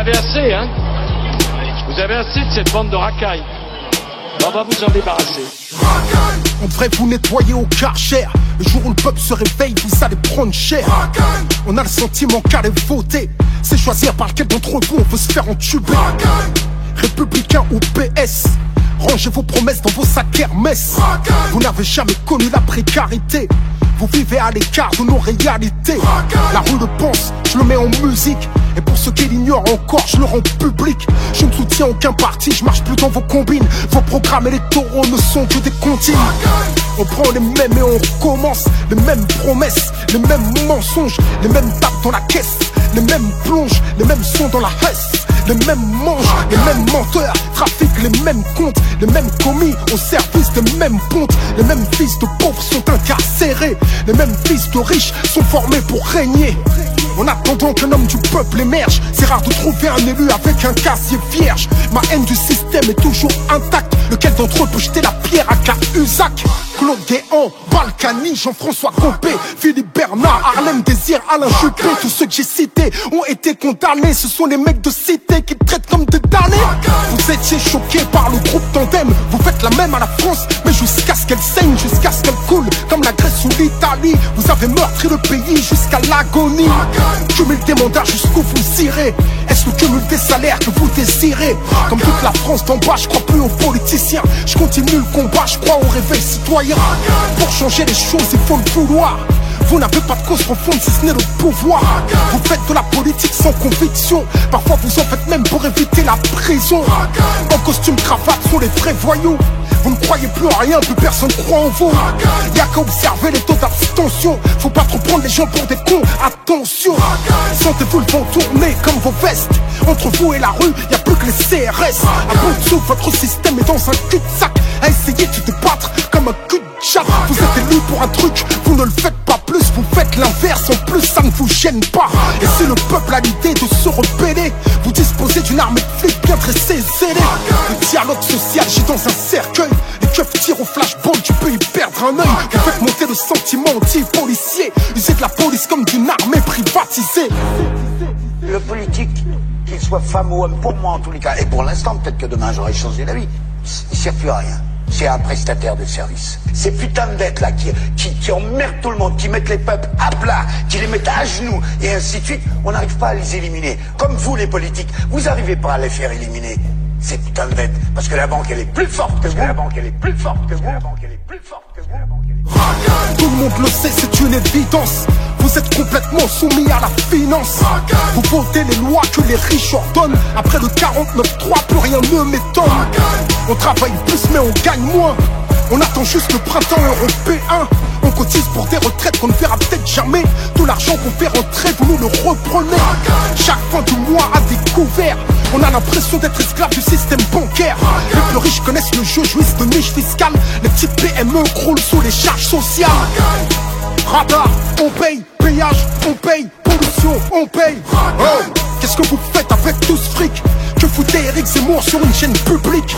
avez assez, hein? Vous avez assez de cette bande de racailles. On va vous en débarrasser. En vrai, vous nettoyez au Karcher. Le jour où le peuple se réveille, vous allez prendre cher. On a le sentiment qu'aller voter, c'est choisir par lequel d'entre vous on veut se faire entuber. Républicain ou PS, rangez vos promesses dans vos sacs Hermès. Vous n'avez jamais connu la précarité. Vous vivez à l'écart de nos réalités. La rue le pense, je le mets en musique. Et pour ceux qui l'ignorent encore, je le rends public. Je ne soutiens aucun parti, je marche plus dans vos combines. Vos programmes électoraux ne sont que des comptines. On prend les mêmes et on recommence. Les mêmes promesses, les mêmes mensonges, les mêmes tapes dans la caisse, les mêmes plonges, les mêmes sons dans la hesse, les mêmes manches, les mêmes menteurs, trafiquent les mêmes comptes, les mêmes commis au service des mêmes pontes. Les mêmes fils de pauvres sont incarcérés, les mêmes fils de riches sont formés pour régner. En attendant qu'un homme du peuple émerge, c'est rare de trouver un élu avec un casier vierge. Ma haine du système est toujours intacte. Lequel d'entre eux peut jeter la pierre à Cahuzac? Claude Guéant, Balkany, Jean-François Copé, Philippe Bernard, Harlem Désir, Alain Juppé. Tous ceux que j'ai cités ont été condamnés. Ce sont les mecs de cité qui te traitent comme des damnés. Vous étiez choqués par le groupe Tandem. Vous faites la même à la France, mais jusqu'à ce qu'elle saigne, jusqu'à ce qu'elle coule, comme la Grèce ou l'Italie. Vous avez meurtri le pays jusqu'à l'agonie. Cumul des mandats jusqu'où vous irez. Est-ce le cumul des salaires que vous désirez? Comme toute la France d'en bas, je crois plus aux politiciens. Je continue le combat, je crois au réveil citoyen. Pour changer les choses, il faut le vouloir. Vous n'avez pas de cause profonde si ce n'est le pouvoir. Vous faites de la politique sans conviction. Parfois vous en faites même pour éviter la prison. En costume cravate sont les vrais voyous. Vous ne croyez plus en rien, plus personne croit en vous. Y'a qu'à observer les taux d'abstention. Faut pas trop prendre les gens pour des cons, attention. Sentez-vous le vent tourner comme vos vestes. Entre vous et la rue, y'a plus que les CRS. À bout de souffle, votre système est dans un cul-de-sac. À essayer de se débattre comme un cul-de-jatte. Vous êtes élu pour un truc, vous ne le faites pas plus. Vous faites l'inverse, en plus ça ne vous gêne pas. Et si le peuple a l'idée de se rebeller, vous disposez d'une armée de flics bien dressée et zélée. Le dialogue social gît dans un cercueil. Les keufs tirent au flashball, tu peux y perdre un œil. Vous faites monter le sentiment anti-policier. Usez de la police comme d'une armée privatisée. Le politique, qu'il soit femme ou homme, pour moi en tous les cas, et pour l'instant, peut-être que demain j'aurai changé d'avis, il ne sert plus à rien. C'est un prestataire de service. Ces putains de dettes là qui emmerdent tout le monde, qui mettent les peuples à plat, qui les mettent à genoux, et ainsi de suite, on n'arrive pas à les éliminer. Comme vous les politiques, vous n'arrivez pas à les faire éliminer. Ces putains de dettes. Parce que la banque elle est plus forte que vous. La banque elle est plus forte que vous. La banque elle est plus forte que vous. Tout le monde le sait, c'est une évidence. Vous êtes complètement soumis à la finance. Vous votez les lois que les riches ordonnent. Après le 49-3, plus rien ne m'étonne. On travaille plus mais on gagne moins. On attend juste le printemps européen. On cotise pour des retraites qu'on ne verra peut-être jamais. Tout l'argent qu'on fait rentrer, vous nous le reprenez. Chaque fin du mois à découvert, on a l'impression d'être esclave du système bancaire. Les plus riches connaissent le jeu, jouissent de niches fiscales. Les petites PME croulent sous les charges sociales. Radar, on paye, péage, on paye, pollution, on paye. Oh, qu'est-ce que vous faites avec tout ce fric? Que foutez Eric Zemmour sur une chaîne publique?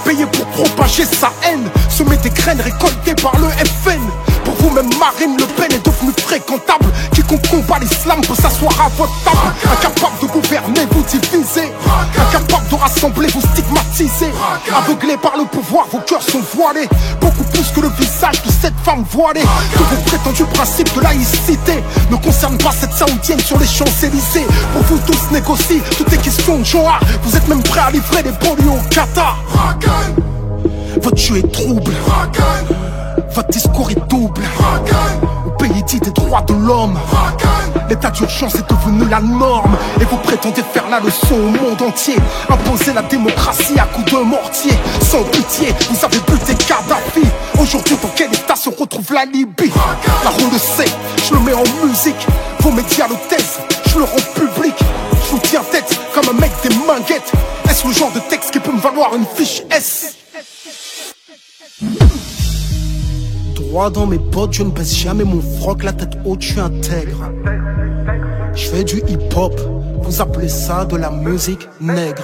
Payé pour propager sa haine, semer des graines récoltées par le FN. Pour vous même Marine Le Pen est devenue fréquentable. Quiconque combat l'islam peut s'asseoir à votre table. Incapable de gouverner, vous divisez. Incapable de rassembler, vous stigmatisez. Aveuglés par le pouvoir, vos cœurs sont voilés. Beaucoup plus que le visage de cette femme voilée. Que vos prétendus principes de laïcité ne concernent pas cette saoudienne sur les Champs-Élysées. Pour vous tous négocier, tout est question de genre. Vous êtes même prêts à livrer des banlieues au Qatar. Votre jeu est trouble. Votre discours est double. Au pays dit des droits de l'homme, l'état d'urgence est devenu la norme. Et vous prétendez faire la leçon au monde entier. Imposer la démocratie à coups de mortier. Sans pitié, vous avez buté Kadhafi. Aujourd'hui, dans quel état se retrouve la Libye? La roue le sait, je le mets en musique. Vos médias le taisent, je le rends public. Je vous tiens tête comme un mec des minguettes. Est-ce le genre de texte qui peut me valoir une fiche S? Droit dans mes bottes, je ne baisse jamais mon froc, la tête haute, je suis intègre. Je fais du hip-hop, vous appelez ça de la musique nègre.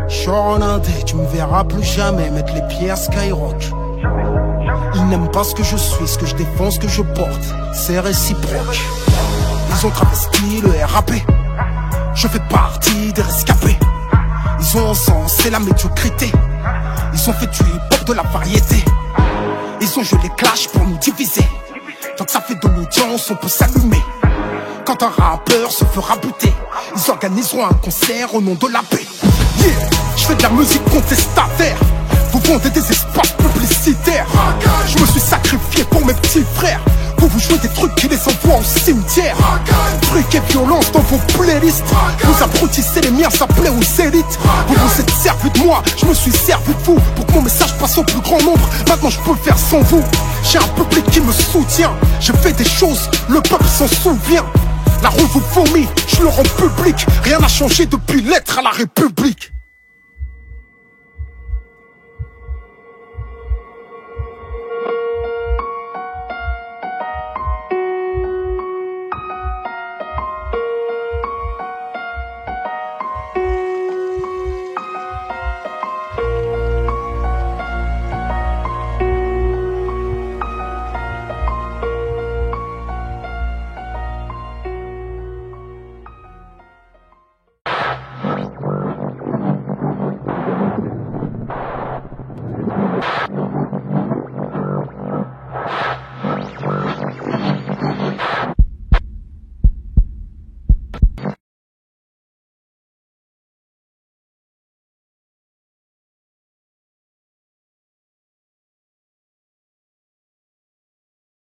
Genre en indé, tu me verras plus jamais mettre les pieds à Skyrock. Ils n'aiment pas ce que je suis, ce que je défends, ce que je porte, c'est réciproque. Ils ont travesti le RAP. Je fais partie des rescapés. Ils ont encensé la médiocrité. Ils ont fait du hip-hop de la variété. Ils ont joué les clashs pour nous diviser. Donc ça fait de l'audience, on peut s'allumer. Quand un rappeur se fera buter, ils organiseront un concert au nom de la paix. Yeah, je fais de la musique contestataire. Vous vendez des espaces publicitaires. Je me suis sacrifié pour mes petits frères. Vous jouez des trucs qui les envoient au cimetière. Trucs et violence dans vos playlists. Vous abrutissez les miens, ça plaît aux élites. Vous vous êtes servi de moi, je me suis servi de vous. Pour que mon message passe au plus grand nombre. Maintenant je peux le faire sans vous. J'ai un public qui me soutient. J'ai fait des choses, le peuple s'en souvient. La rue vous vomit, je le rends public. Rien n'a changé depuis l'être à la République.